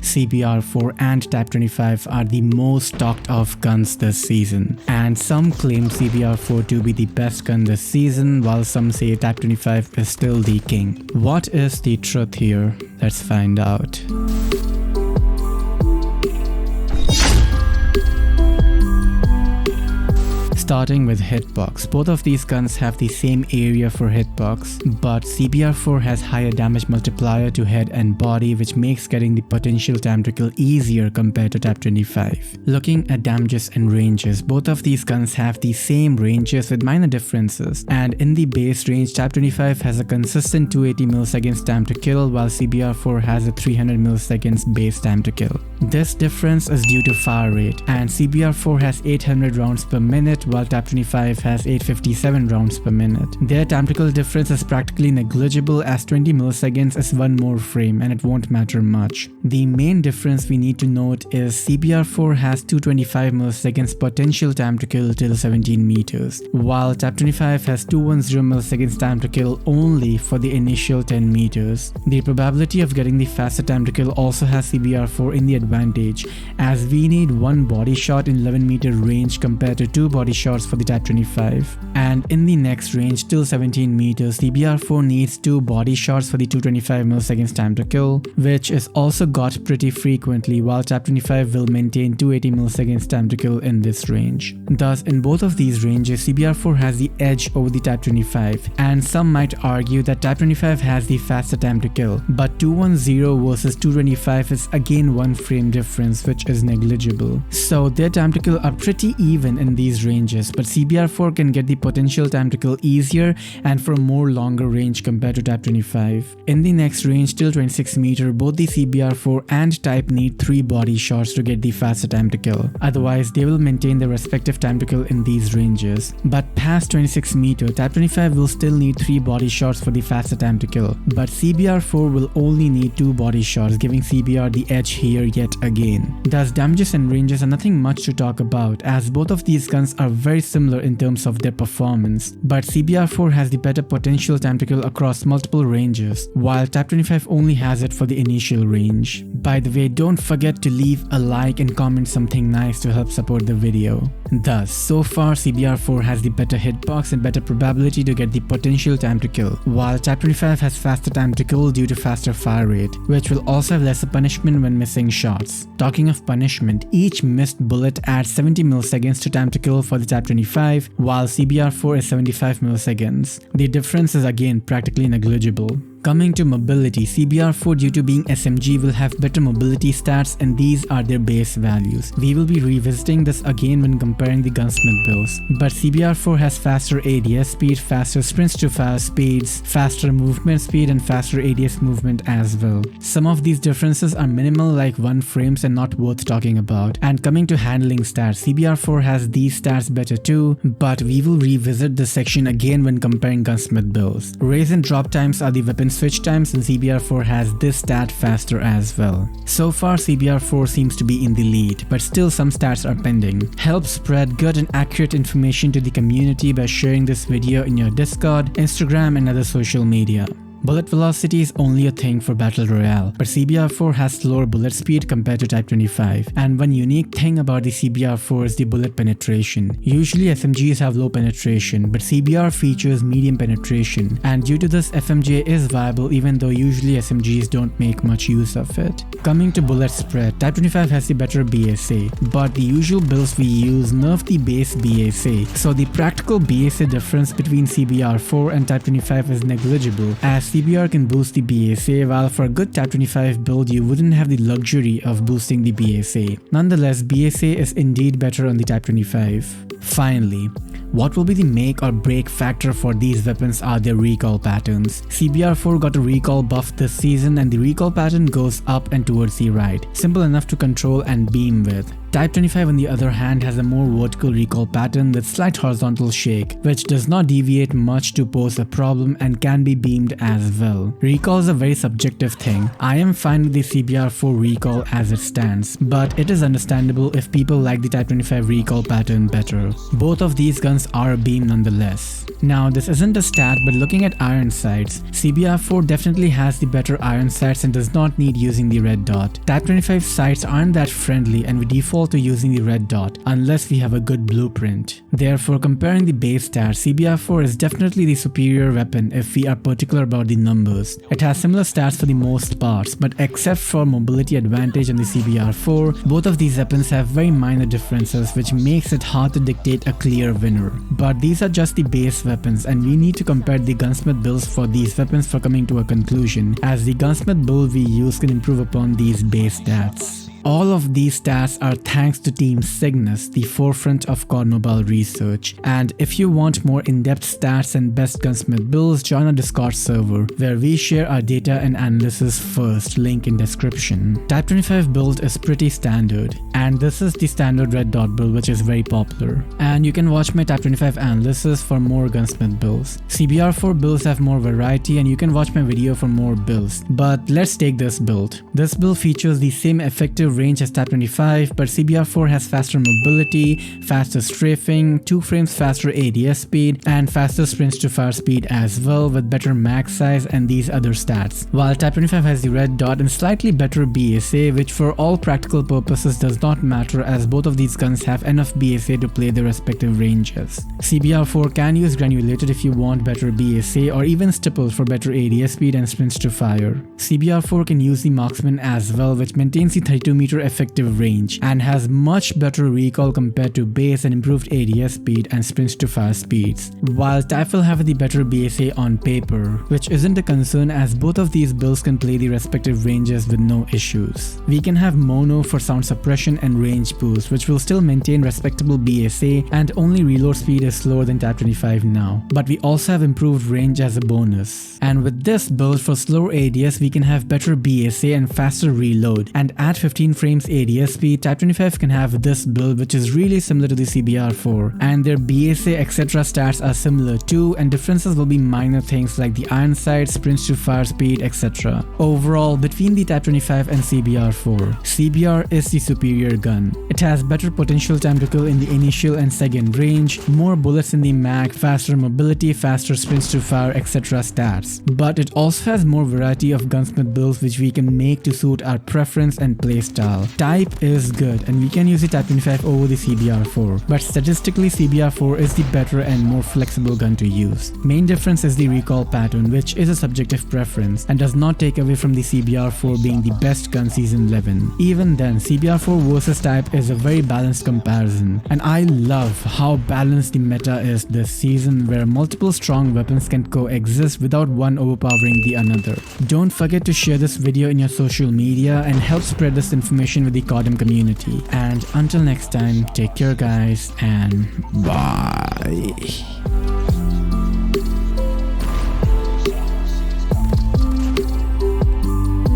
CBR4 and Type 25 are the most talked of guns this season, and some claim CBR4 to be the best gun this season, while some say Type 25 is still the king. What is the truth here? Let's find out. Starting with hitbox, both of these guns have the same area for hitbox, but CBR4 has higher damage multiplier to head and body, which makes getting the potential time to kill easier compared to Type 25. Looking at damages and ranges, both of these guns have the same ranges with minor differences, and in the base range, Type 25 has a consistent 280 milliseconds time to kill, while CBR4 has a 300 milliseconds base time to kill. This difference is due to fire rate, and CBR4 has 800 rounds per minute, while Type 25 has 857 rounds per minute. Their time to kill difference is practically negligible, as 20 milliseconds is one more frame and it won't matter much. The main difference we need to note is CBR4 has 225 milliseconds potential time to kill till 17 meters, while Type 25 has 210 milliseconds time to kill only for the initial 10 meters. The probability of getting the faster time to kill also has CBR4 in the advantage, as we need one body shot in 11 meter range compared to 2 body shots for the Type 25, and in the next range till 17 meters, CBR4 needs 2 body shots for the 225 milliseconds time to kill, which is also got pretty frequently, while Type 25 will maintain 280 milliseconds time to kill in this range. Thus, in both of these ranges, CBR4 has the edge over the Type 25, and some might argue that Type 25 has the faster time to kill, but 210 versus 225 is again one frame difference, which is negligible. So their time to kill are pretty even in these ranges, but CBR4 can get the potential time to kill easier and for a more longer range compared to Type 25. In the next range till 26 meter, both the CBR4 and Type need 3 body shots to get the faster time to kill. Otherwise, they will maintain their respective time to kill in these ranges. But past 26 meter, Type 25 will still need 3 body shots for the faster time to kill. But CBR4 will only need 2 body shots, giving CBR the edge here yet again. Thus, damages and ranges are nothing much to talk about, as both of these guns are very similar in terms of their performance, but CBR4 has the better potential time to kill across multiple ranges, while Type 25 only has it for the initial range. By the way, don't forget to leave a like and comment something nice to help support the video. Thus, so far CBR4 has the better hitbox and better probability to get the potential time to kill, while Type 25 has faster time to kill due to faster fire rate, which will also have lesser punishment when missing shots. Talking of punishment, each missed bullet adds 70 milliseconds to time to kill for the Type 25, while CBR4 is 75 milliseconds. The difference is again practically negligible. Coming to mobility, CBR4 due to being SMG will have better mobility stats, and these are their base values. We will be revisiting this again when comparing the Gunsmith builds, but CBR4 has faster ADS speed, faster sprints to fire speeds, faster movement speed and faster ADS movement as well. Some of these differences are minimal, like 1 frames, and not worth talking about. And coming to handling stats, CBR4 has these stats better too, but we will revisit this section again when comparing Gunsmith builds. Raise and drop times are the weapon switch times, and CBR4 has this stat faster as well. So far CBR4 seems to be in the lead, but still some stats are pending. Help spread good and accurate information to the community by sharing this video in your Discord, Instagram and other social media. Bullet velocity is only a thing for Battle Royale, but CBR4 has slower bullet speed compared to Type 25. And one unique thing about the CBR4 is the bullet penetration. Usually SMGs have low penetration, but CBR features medium penetration, and due to this FMJ is viable even though usually SMGs don't make much use of it. Coming to bullet spread, Type 25 has the better BSA, but the usual builds we use nerf the base BSA, so the practical BSA difference between CBR4 and Type 25 is negligible, as CBR can boost the BSA, while for a good Type 25 build you wouldn't have the luxury of boosting the BSA. Nonetheless, BSA is indeed better on the Type 25. Finally, what will be the make or break factor for these weapons are their recoil patterns. CBR4 got a recoil buff this season, and the recoil pattern goes up and towards the right, simple enough to control and beam with. Type 25 on the other hand has a more vertical recoil pattern with slight horizontal shake, which does not deviate much to pose a problem and can be beamed as well. Recoil is a very subjective thing. I am fine with the CBR4 recoil as it stands, but it is understandable if people like the Type 25 recoil pattern better. Both of these guns are a beam nonetheless. Now this isn't a stat, but looking at iron sights, CBR4 definitely has the better iron sights and does not need using the red dot. Type 25 sights aren't that friendly and we default to using the red dot unless we have a good blueprint. Therefore, comparing the base stats, CBR4 is definitely the superior weapon if we are particular about the numbers. It has similar stats for the most parts, but except for mobility advantage on the CBR4, both of these weapons have very minor differences which makes it hard to dictate a clear winner. But these are just the base weapons and we need to compare the Gunsmith builds for these weapons for coming to a conclusion, as the Gunsmith build we use can improve upon these base stats. All of these stats are thanks to Team Cygnus, the forefront of COD mobile research. And if you want more in-depth stats and best Gunsmith builds, join our Discord server where we share our data and analysis first, link in description. Type 25 build is pretty standard, and this is the standard red dot build which is very popular. And you can watch my Type 25 analysis for more Gunsmith builds. CBR4 builds have more variety and you can watch my video for more builds. But let's take this build. This build features the same effective range as Type 25, but CBR4 has faster mobility, faster strafing, 2 frames faster ADS speed, and faster sprints to fire speed as well, with better mag size and these other stats. While Type 25 has the red dot and slightly better BSA, which for all practical purposes does not matter as both of these guns have enough BSA to play their respective ranges. CBR4 can use granulated if you want better BSA, or even stippled for better ADS speed and sprints to fire. CBR4 can use the marksman as well, which maintains the 32 meter effective range and has much better recoil compared to base and improved ADS speed and sprints to fire speeds. While Type will have the better BSA on paper, which isn't a concern as both of these builds can play the respective ranges with no issues. We can have mono for sound suppression and range boost, which will still maintain respectable BSA, and only reload speed is slower than Type 25 now. But we also have improved range as a bonus. And with this build for slower ADS, we can have better BSA and faster reload, and at 15 frames ADS speed, Type 25 can have this build which is really similar to the CBR4, and their BSA etc stats are similar too, and differences will be minor things like the iron sight, sprints to fire speed etc. Overall, between the Type 25 and CBR4, CBR is the superior gun. It has better potential time to kill in the initial and second range, more bullets in the mag, faster mobility, faster sprints to fire etc stats. But it also has more variety of Gunsmith builds which we can make to suit our preference and playstyle. Type is good and we can use the Type 25 over the CBR4, but statistically CBR4 is the better and more flexible gun to use. Main difference is the recoil pattern, which is a subjective preference and does not take away from the CBR4 being the best gun season 11. Even then, CBR4 versus Type is a very balanced comparison, and I love how balanced the meta is this season, where multiple strong weapons can coexist without one overpowering the another. Don't forget to share this video in your social media and help spread this information with the CODM community. And until next time, take care guys and bye.